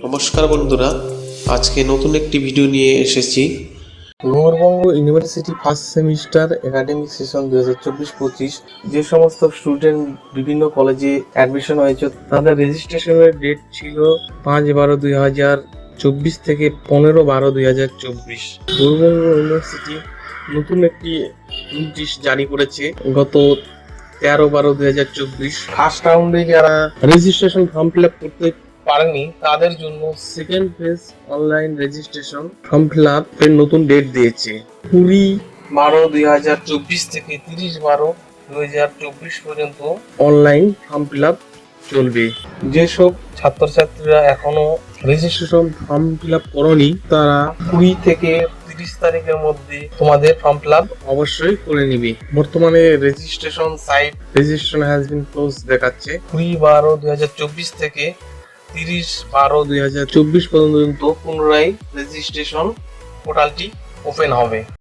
নমস্কার বন্ধুরা, আজকে নতুন একটি ভিডিও নিয়ে এসেছি। Gour Banga university first semester academic session 2024-25 যে সমস্ত স্টুডেন্ট বিভিন্ন কলেজে অ্যাডমিশন হয়েছে তাদের রেজিস্ট্রেশনের ডেট ছিল 5/12/2024 থেকে 15/12/2024। গৌরবঙ্গ ইউনিভার্সিটি নতুন একটি নোটিশ জারি করেছে গত 13/12/2024। ফার্স্ট রাউন্ডে যারা রেজিস্ট্রেশন ফর্ম ফিল আপ করতে পারেনি তাদের জন্য second phase online registration form fill up এর নতুন ডেট দিয়েছে 20/12/2024 থেকে 30/12/2024 পর্যন্ত অনলাইন ফর্ম ফিল আপ চলবে। যেসব ছাত্রছাত্রীরা এখনো রেজিস্ট্রেশন ফর্ম ফিল আপ করনি তারা 20 থেকে 30 তারিখের মধ্যে তোমাদের ফর্ম ফিল আপ অবশ্যই করে নিবে। বর্তমানে registration site registration has been close দেখাচ্ছে। 20/12/2024 থেকে 30/12/2024 পর্যন্ত পুনরায় রেজিস্ট্রেশন পোর্টালটি ওপেন হবে।